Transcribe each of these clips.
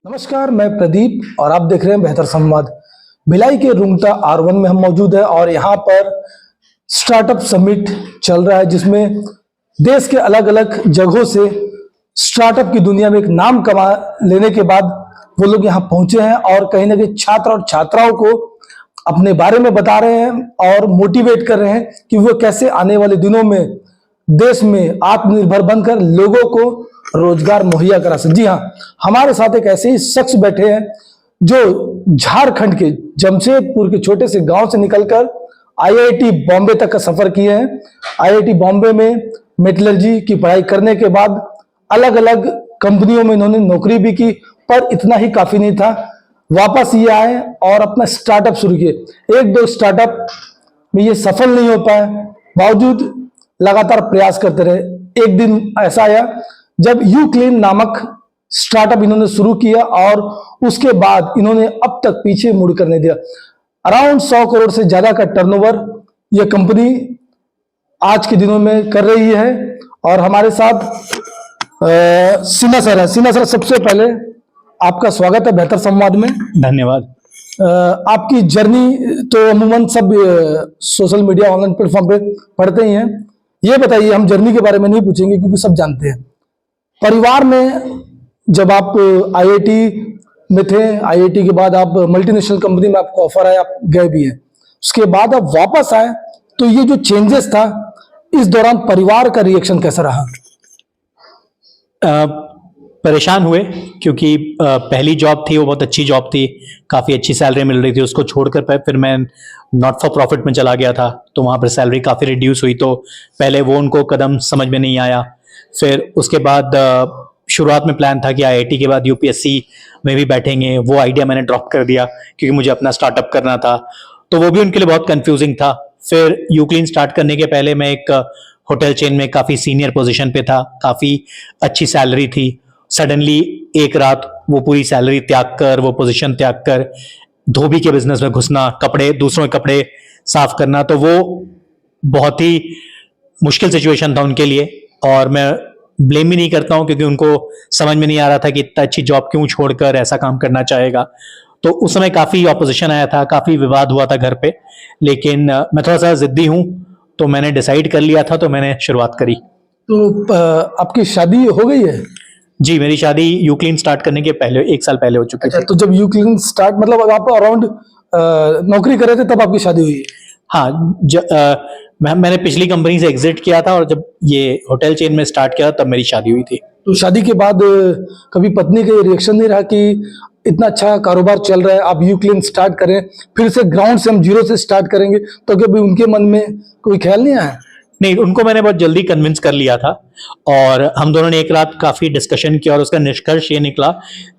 नमस्कार, मैं प्रदीप और आप देख रहे हैं बेहतर संवाद। भिलाई के रुंगटा R1 में हम मौजूद हैं और यहाँ पर स्टार्टअप समिट चल रहा है जिसमें देश के अलग अलग जगहों से स्टार्टअप की दुनिया में एक नाम कमा लेने के बाद वो लोग यहाँ पहुंचे हैं और कहीं ना कहीं छात्र और छात्राओं को अपने बारे में बता रहे हैं और मोटिवेट कर रहे हैं कि वो कैसे आने वाले दिनों में देश में आत्मनिर्भर बनकर लोगों को रोजगार मुहैया करा सके। जी हाँ, हमारे साथ एक ऐसे ही शख्स बैठे हैं जो झारखंड के जमशेदपुर के छोटे से गांव से निकलकर आईआईटी बॉम्बे तक का सफर किए हैं। आईआईटी बॉम्बे में मेटलर्जी की पढ़ाई करने के बाद अलग अलग कंपनियों में इन्होंने नौकरी भी की, पर इतना ही काफी नहीं था। वापस ये आए और अपना स्टार्टअप शुरू किए। एक दो स्टार्टअप में ये सफल नहीं हो पाए, बावजूद लगातार प्रयास करते रहे। एक दिन ऐसा आया जब यू क्लीन नामक स्टार्टअप इन्होंने शुरू किया और उसके बाद इन्होंने अब तक पीछे मुड़कर नहीं दिया। अराउंड 100 करोड़ से ज्यादा का टर्नओवर यह कंपनी आज के दिनों में कर रही है। और हमारे साथ सिन्हा सर है। सिन्हा सर, सबसे पहले आपका स्वागत है बेहतर संवाद में। धन्यवाद। आपकी जर्नी तो अमूमन सब सोशल मीडिया ऑनलाइन प्लेटफॉर्म पे पढ़ते ही हैं। ये बताइए, हम जर्नी के बारे में नहीं पूछेंगे क्योंकि सब जानते हैं। परिवार में जब आप आईआईटी में थे, आईआईटी के बाद आप मल्टीनेशनल कंपनी में आपको ऑफर आया, आप गए भी हैं, उसके बाद आप वापस आए, तो ये जो चेंजेस था इस दौरान परिवार का रिएक्शन कैसा रहा? परेशान हुए क्योंकि पहली जॉब थी, वो बहुत अच्छी जॉब थी, काफ़ी अच्छी सैलरी मिल रही थी। उसको छोड़कर फिर मैं नॉट फॉर प्रॉफिट में चला गया था, तो वहाँ पर सैलरी काफ़ी रिड्यूस हुई। तो पहले वो उनको कदम समझ में नहीं आया। फिर उसके बाद शुरुआत में प्लान था कि आईआईटी के बाद यूपीएससी में भी बैठेंगे, वो आइडिया मैंने ड्रॉप कर दिया क्योंकि मुझे अपना स्टार्टअप करना था। तो वो भी उनके लिए बहुत कंफ्यूजिंग था। फिर यूक्लीन स्टार्ट करने के पहले मैं एक होटल चेन में काफ़ी सीनियर पोजीशन पे था, काफ़ी अच्छी सैलरी थी। सडनली एक रात वो पूरी सैलरी त्याग कर, वो पोजीशन त्याग कर धोबी के बिजनेस में घुसना, कपड़े, दूसरों के कपड़े साफ करना, तो वो बहुत ही मुश्किल सिचुएशन था उनके लिए। और मैं ब्लेम भी नहीं करता हूं क्योंकि उनको समझ में नहीं आ रहा था कि इतना अच्छी जॉब क्यों छोड़कर ऐसा काम करना चाहेगा। तो उस समय काफी ऑपोजिशन आया था, काफी विवाद हुआ था घर पे, लेकिन मैं थोड़ा सा जिद्दी हूं, तो मैंने डिसाइड कर लिया था, तो मैंने शुरुआत करी। तो आपकी शादी हो गई है? जी, मेरी शादी यूक्लीन स्टार्ट करने के पहले 1 साल पहले हो चुकी अच्छा, थी। तो जब यूक्लीन स्टार्ट मतलब अब आप अराउंड नौकरी कर रहे थे तब आपकी शादी हुई है? हाँ, मैंने पिछली कंपनी से एग्जिट किया था और जब ये होटल चेन में स्टार्ट किया तब मेरी शादी हुई थी। तो शादी के बाद कभी पत्नी का रिएक्शन नहीं रहा कि इतना अच्छा कारोबार चल रहा है, आप यूक्लीन स्टार्ट करें, फिर से ग्राउंड से हम जीरो से स्टार्ट करेंगे, तो कभी उनके मन में कोई ख्याल नहीं आया? नहीं, उनको मैंने बहुत जल्दी कन्विंस कर लिया था और हम दोनों ने एक रात काफी डिस्कशन किया और उसका निष्कर्ष ये निकला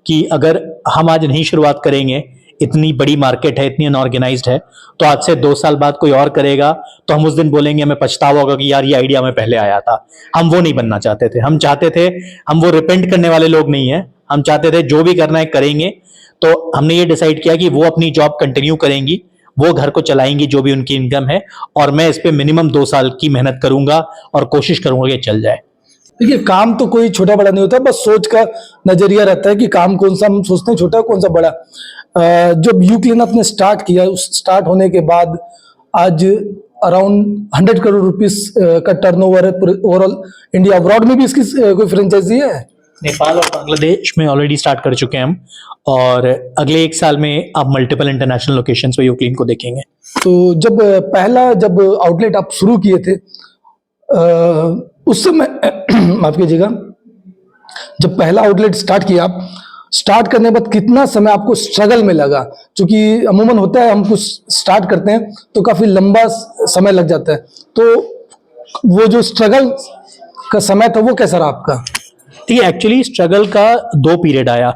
कि अगर हम आज नहीं शुरुआत करेंगे, इतनी बड़ी मार्केट है, इतनी अनऑर्गेनाइज्ड है, तो आज से 2 साल बाद कोई और करेगा तो हम उस दिन बोलेंगे, हमें पछतावा होगा कि यार ये आइडिया हमें पहले आया था। हम वो नहीं बनना चाहते थे। हम चाहते थे, हम वो रिपेंट करने वाले लोग नहीं है, हम चाहते थे जो भी करना है करेंगे। तो हमने ये डिसाइड किया कि वो अपनी जॉब कंटिन्यू करेंगी, वो घर को चलाएंगी जो भी उनकी इनकम है, और मैं इस पे मिनिमम 2 साल की मेहनत करूंगा और कोशिश करूंगा कि चल जाए। देखिए, काम तो कोई छोटा बड़ा नहीं होता, बस सोच का नजरिया रहता है कि काम कौन सा हम सोचते हैं छोटा, कौन सा बड़ा। जब यूक्लीन आपने स्टार्ट किया, उस स्टार्ट होने के बाद आज अराउंड 100 करोड़ रुपीस का टर्नओवर है ओवरऑल इंडिया। अब्रॉड में भी इसकी कोई फ्रेंचाइजी है? नेपाल और बांग्लादेश में ऑलरेडी स्टार्ट कर चुके हैं हम, और अगले 1 साल में आप मल्टीपल इंटरनेशनल लोकेशंस पे यूक्लीन को देखेंगे। तो जब आउटलेट आप शुरू किए थे उस समय माफ कीजिएगा, जब पहला आउटलेट स्टार्ट किया, आप स्टार्ट करने के बाद कितना समय आपको स्ट्रगल में लगा? क्योंकि अमूमन होता है, हम कुछ स्टार्ट करते हैं तो काफी लंबा समय लग जाता है, तो वो जो स्ट्रगल का समय था वो कैसा रहा आपका? ठीक है, एक्चुअली स्ट्रगल का 2 पीरियड आया।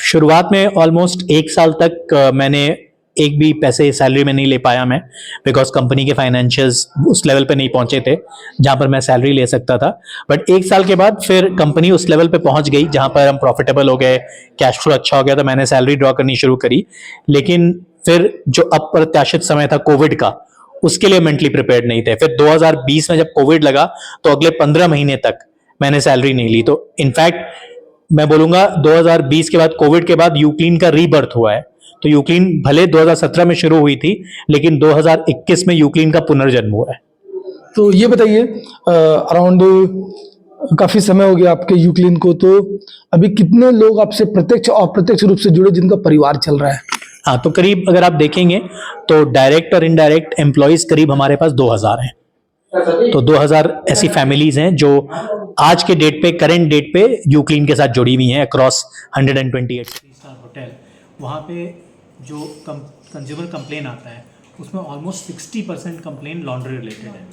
शुरुआत में ऑलमोस्ट 1 साल तक मैंने एक भी पैसे सैलरी में नहीं ले पाया मैं, बिकॉज कंपनी के फाइनेंशियल्स उस लेवल पे नहीं पहुंचे थे जहां पर मैं सैलरी ले सकता था। बट 1 साल के बाद फिर कंपनी उस लेवल पे पहुंच गई जहां पर हम प्रॉफिटेबल हो गए, कैश फ्लो अच्छा हो गया, तो मैंने सैलरी ड्रॉ करनी शुरू करी। लेकिन फिर जो अप्रत्याशित समय था कोविड का, उसके लिए मेंटली प्रिपेयर्ड नहीं थे। फिर 2020 में जब कोविड लगा तो अगले 15 महीने तक मैंने सैलरी नहीं ली। तो इनफैक्ट मैं बोलूंगा 2020 के बाद, कोविड के बाद यूक्लीन का रीबर्थ हुआ है। तो यूक्लीन भले 2017 में शुरू हुई थी, लेकिन 2021 में यूक्लीन का पुनर्जन्म हुआ है। तो ये बताइए, अराउंड काफी समय हो गया आपके यूक्लिन को, तो अभी कितने लोग आपसे प्रत्यक्ष और अप्रत्यक्ष रूप से जुड़े जिनका परिवार चल रहा है? हाँ, तो करीब अगर आप देखेंगे तो डायरेक्ट और इनडायरेक्ट एम्प्लॉयज करीब हमारे पास 2000 हैं। तो 2000 ऐसी फैमिलीज हैं जो आज के डेट पे, करंट डेट पे यूक्लीन के साथ जुड़ी हुई हैं अक्रॉस 128 स्टार होटल। वहाँ पे जो कंज्यूमर कंप्लेन आता है उसमें ऑलमोस्ट 60% कंप्लेन लॉन्ड्री रिलेटेड है।